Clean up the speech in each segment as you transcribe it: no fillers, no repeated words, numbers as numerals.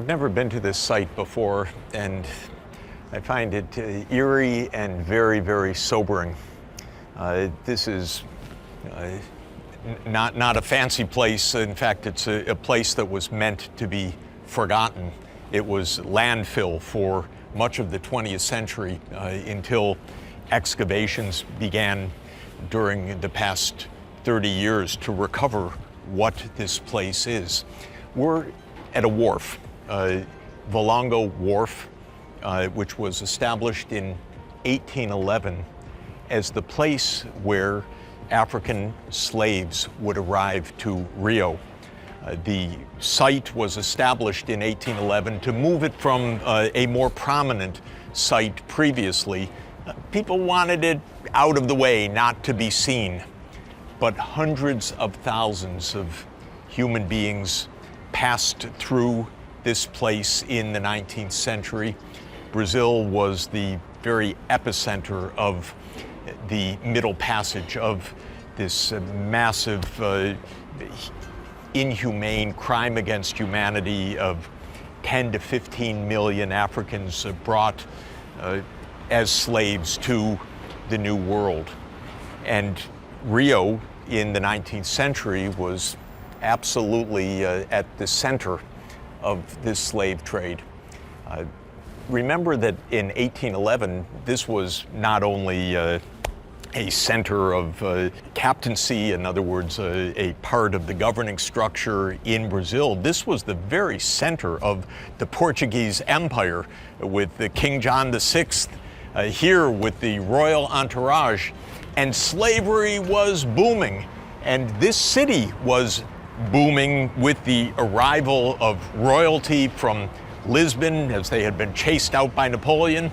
I've never been to this site before, and I find it eerie and very, very sobering. This is not a fancy place. In fact, it's a place that was meant to be forgotten. It was landfill for much of the 20th century until excavations began during the past 30 years to recover what this place is. We're at a wharf, Valongo Wharf, which was established in 1811 as the place where African slaves would arrive to Rio. The site was established in 1811 to move it from a more prominent site previously. People wanted it out of the way, not to be seen. But hundreds of thousands of human beings passed through this place in the 19th century. Brazil was the very epicenter of the Middle Passage of this massive, inhumane crime against humanity of 10 to 15 million Africans brought as slaves to the New World. And Rio in the 19th century was absolutely at the center of this slave trade. Remember that in 1811, this was not only a center of captaincy, in other words, a part of the governing structure in Brazil. This was the very center of the Portuguese Empire, with the King John VI here with the royal entourage. And slavery was booming, and this city was booming with the arrival of royalty from Lisbon, as they had been chased out by Napoleon.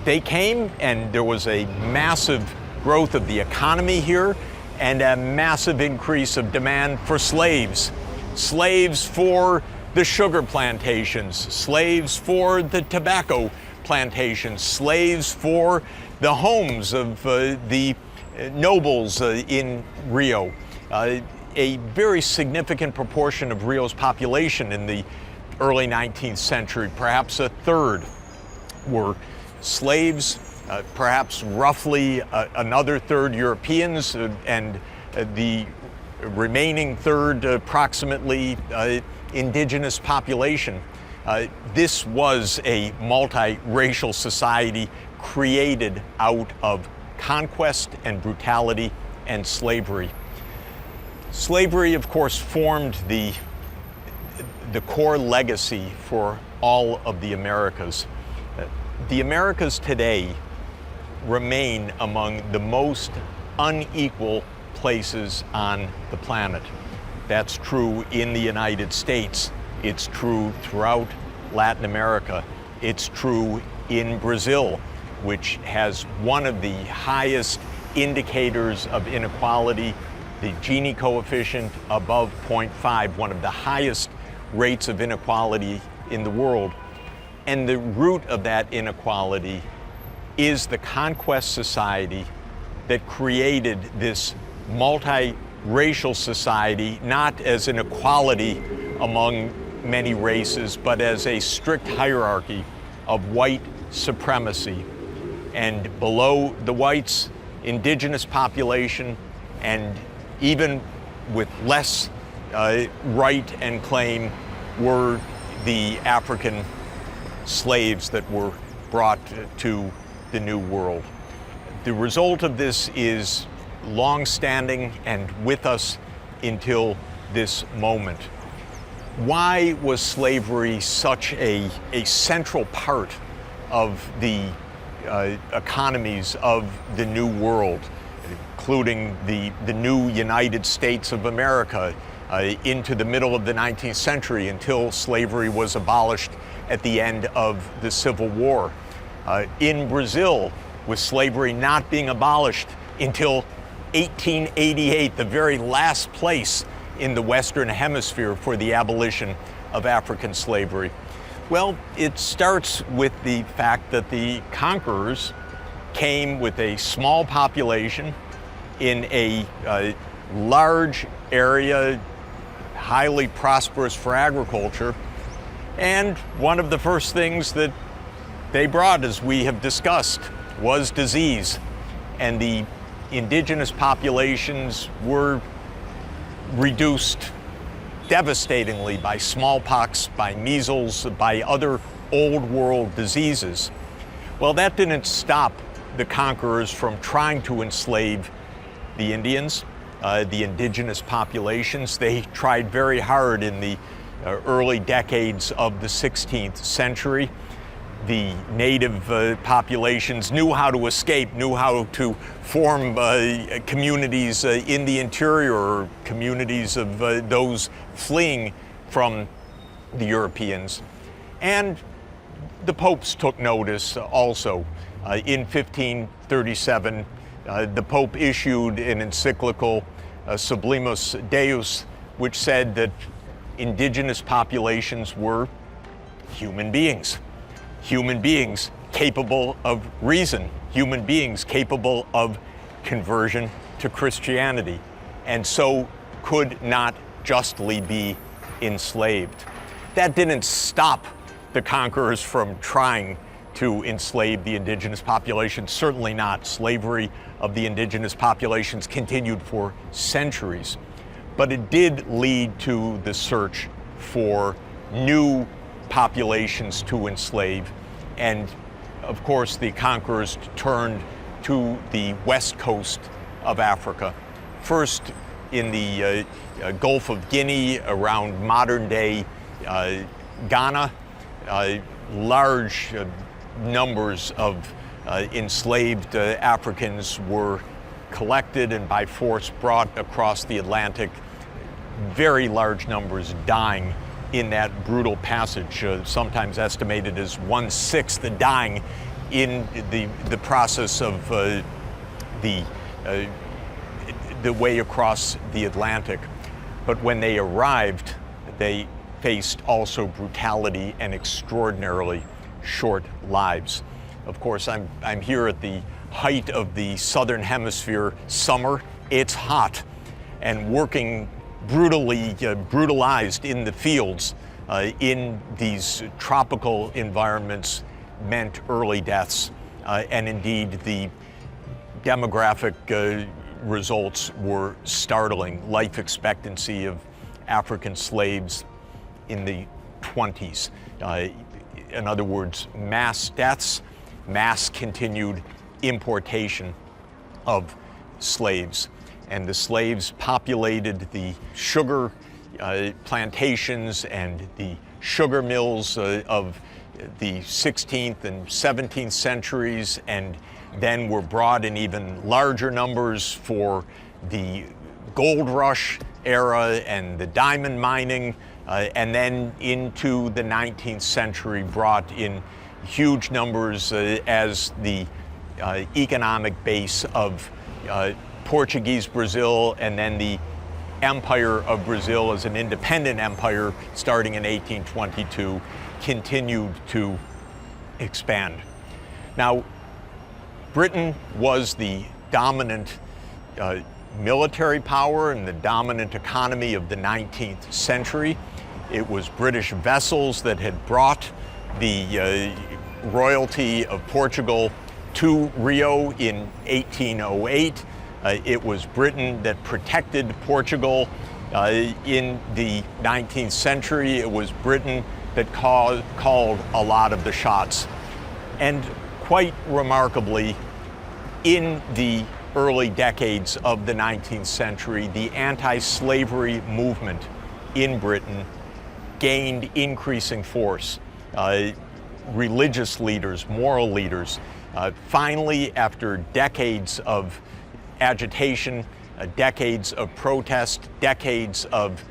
They came, and there was a massive growth of the economy here and a massive increase of demand for slaves. Slaves for the sugar plantations, slaves for the tobacco plantations, slaves for the homes of the nobles in Rio. A very significant proportion of Rio's population in the early 19th century, perhaps a third, were slaves, perhaps roughly another third Europeans, and the remaining third approximately indigenous population. This was a multiracial society created out of conquest and brutality and slavery. Slavery, of course, formed the core legacy for all of the Americas. The Americas today remain among the most unequal places on the planet. That's true in the United States. It's true throughout Latin America. It's true in Brazil, which has one of the highest indicators of inequality, the Gini coefficient above 0.5, one of the highest rates of inequality in the world. And the root of that inequality is the conquest society that created this multiracial society, not as an equality among many races, but as a strict hierarchy of white supremacy. And below the whites, indigenous population, and even with less right and claim, were the African slaves that were brought to the New World. The result of this is long-standing and with us until this moment. Why was slavery such a central part of the economies of the New World, including the new United States of America into the middle of the 19th century until slavery was abolished at the end of the Civil War? In Brazil, with slavery not being abolished until 1888, the very last place in the Western Hemisphere for the abolition of African slavery. Well, it starts with the fact that the conquerors came with a small population in a large area, highly prosperous for agriculture, And one of the first things that they brought, as we have discussed, was disease. And the indigenous populations were reduced devastatingly by smallpox, by measles, by other old world diseases. Well, that didn't stop the conquerors from trying to enslave the Indians, the indigenous populations. They tried very hard in the early decades of the 16th century. The native populations knew how to escape, knew how to form communities in the interior, or communities of those fleeing from the Europeans. And the popes took notice also. In 1537, the Pope issued an encyclical, Sublimus Deus, which said that indigenous populations were human beings capable of reason, human beings capable of conversion to Christianity, and so could not justly be enslaved. That didn't stop the conquerors from trying to enslave the indigenous population, certainly not. Slavery of the indigenous populations continued for centuries, but it did lead to the search for new populations to enslave. And of course, the conquerors turned to the west coast of Africa. First in the Gulf of Guinea, around modern day Ghana. Large numbers of enslaved Africans were collected and by force brought across the Atlantic, very large numbers dying in that brutal passage, sometimes estimated as 1/6 dying in the process of the way across the Atlantic. But when they arrived, they faced also brutality and extraordinarily short lives. Of course, I'm here at the height of the Southern Hemisphere summer. It's hot, and working brutalized in the fields in these tropical environments meant early deaths, and indeed the demographic results were startling. Life expectancy of African slaves in the 20s. In other words, mass deaths, mass continued importation of slaves. And the slaves populated the sugar plantations and the sugar mills of the 16th and 17th centuries, and then were brought in even larger numbers for the gold rush era and the diamond mining, and then into the 19th century brought in huge numbers as the economic base of Portuguese Brazil, and then the Empire of Brazil as an independent empire starting in 1822 continued to expand. Now, Britain was the dominant military power and the dominant economy of the 19th century. It was British vessels that had brought the royalty of Portugal to Rio in 1808. It was Britain that protected Portugal in the 19th century. It was Britain that called a lot of the shots. And quite remarkably, in the early decades of the 19th century, the anti-slavery movement in Britain gained increasing force. Religious leaders, moral leaders, finally, after decades of agitation, decades of protest, decades of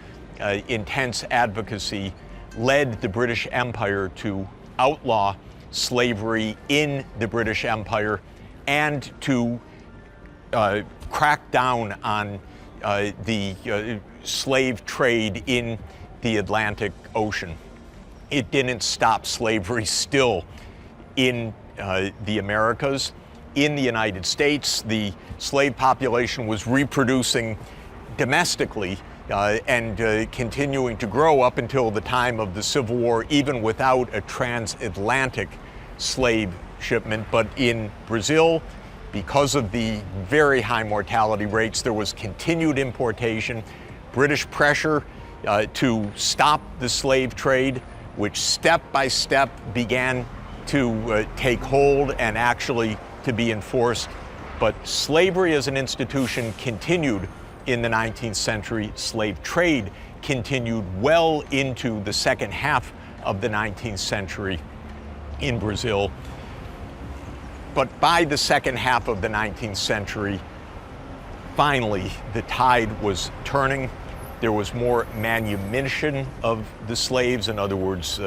intense advocacy, led the British Empire to outlaw slavery in the British Empire and to crack down on the slave trade in the Atlantic Ocean. It didn't stop slavery still in the Americas. In the United States, the slave population was reproducing domestically and continuing to grow up until the time of the Civil War, even without a transatlantic slave shipment. But in Brazil, because of the very high mortality rates, there was continued importation, British pressure to stop the slave trade, which step by step began to take hold and actually to be enforced. But slavery as an institution continued in the 19th century. Slave trade continued well into the second half of the 19th century in Brazil. But by the second half of the 19th century, finally, the tide was turning. There was more manumission of the slaves, in other words,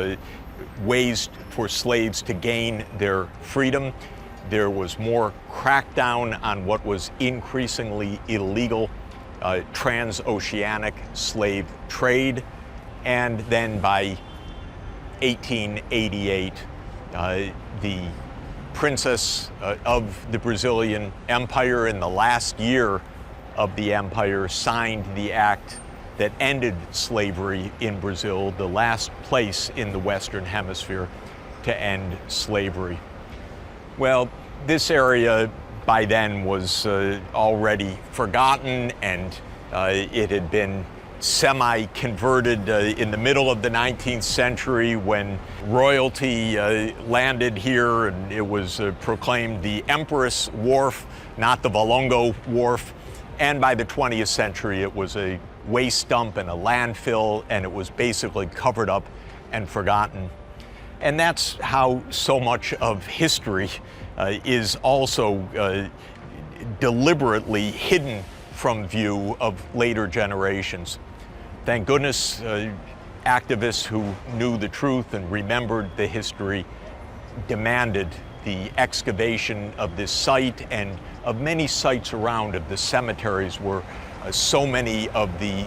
ways for slaves to gain their freedom. There was more crackdown on what was increasingly illegal transoceanic slave trade. And then by 1888, the princess of the Brazilian Empire, in the last year of the empire, signed the act that ended slavery in Brazil, the last place in the Western Hemisphere to end slavery. Well, this area by then was already forgotten, and it had been semi-converted in the middle of the 19th century when royalty landed here, and it was proclaimed the Empress Wharf, not the Valongo Wharf. And by the 20th century, it was a waste dump and a landfill, and it was basically covered up and forgotten. And that's how so much of history is also deliberately hidden from view of later generations. Thank goodness activists who knew the truth and remembered the history demanded the excavation of this site and of many sites around, of the cemeteries where so many of the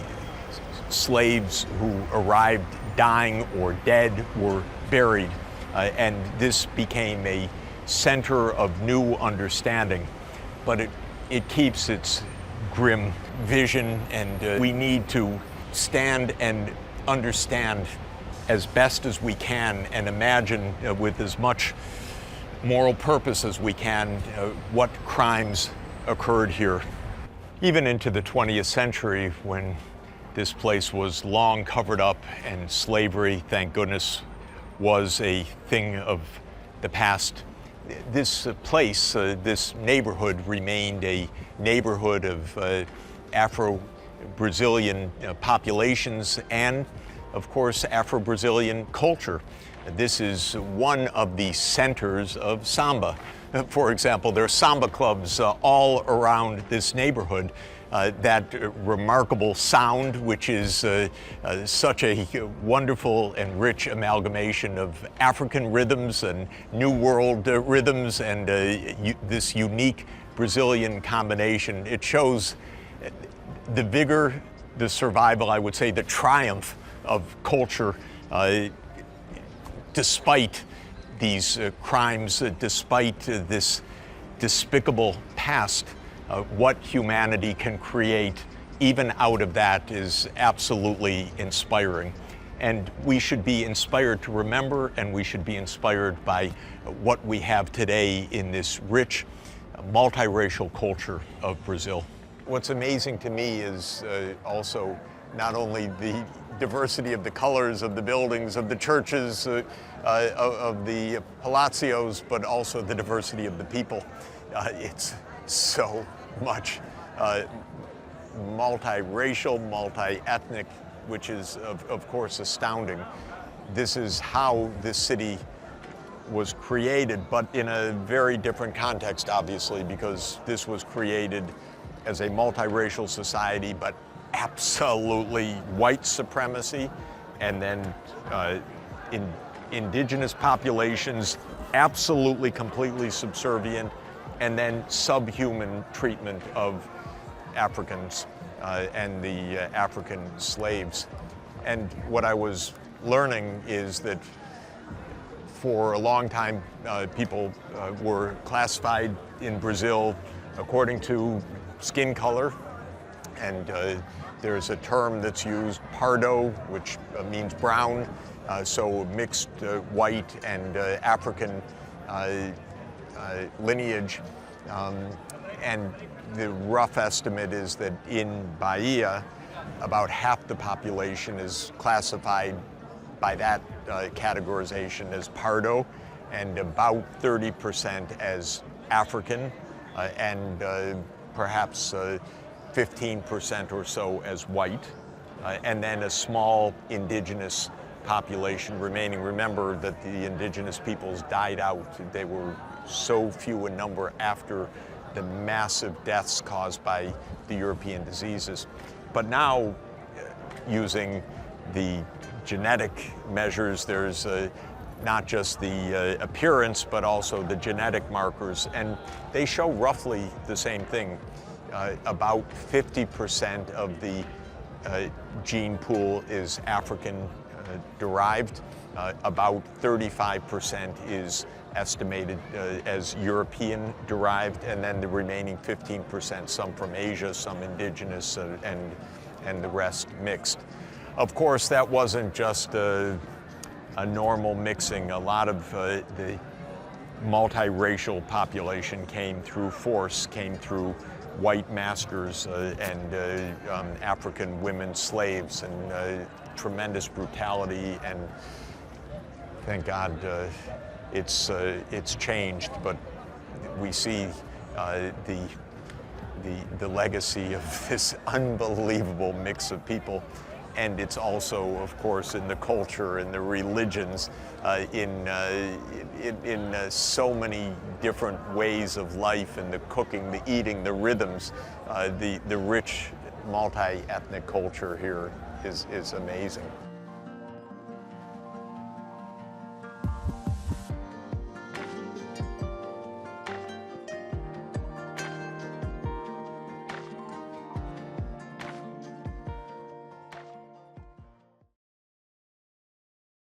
slaves who arrived dying or dead were buried. And this became a center of new understanding. But it keeps its grim vision, and we need to stand and understand as best as we can and imagine with as much moral purpose as we can what crimes occurred here. Even into the 20th century, when this place was long covered up and slavery, thank goodness, was a thing of the past, this place, this neighborhood, remained a neighborhood of Afro-Brazilian populations and, of course, Afro-Brazilian culture. This is one of the centers of samba. For example, there are samba clubs all around this neighborhood. That remarkable sound, which is such a wonderful and rich amalgamation of African rhythms and New World rhythms, and this unique Brazilian combination. It shows the vigor, the survival, I would say, the triumph of culture despite these crimes, despite this despicable past. What humanity can create even out of that is absolutely inspiring. And we should be inspired to remember, and we should be inspired by what we have today in this rich, multiracial culture of Brazil. What's amazing to me is also not only the diversity of the colors of the buildings, of the churches, of the palacios, but also the diversity of the people. It's so much multiracial, multi-ethnic, which is of course astounding. This is how this city was created, but in a very different context, obviously, because this was created as a multiracial society, but absolutely white supremacy, and then indigenous populations absolutely, completely subservient, and then subhuman treatment of Africans and the African slaves. And what I was learning is that for a long time, people were classified in Brazil according to skin color, and There's a term that's used, pardo, which means brown, so mixed white and African lineage. And the rough estimate is that in Bahia, about half the population is classified by that categorization as pardo, and about 30% as African, and perhaps 15% or so as white, and then a small indigenous population remaining. Remember that the indigenous peoples died out. They were so few in number after the massive deaths caused by the European diseases. But now, using the genetic measures, there's not just the appearance, but also the genetic markers, and they show roughly the same thing. About 50% of the gene pool is African derived. About 35% is estimated as European derived, and then the remaining 15%, some from Asia, some indigenous, and the rest mixed. Of course, that wasn't just a normal mixing. A lot of the multiracial population came through force, came through white masters and African women slaves, and tremendous brutality. And thank God it's changed, but we see the legacy of this unbelievable mix of people. And it's also, of course, in the culture, in the religions, in so many different ways of life, in the cooking, the eating, the rhythms. The rich multi-ethnic culture here is amazing.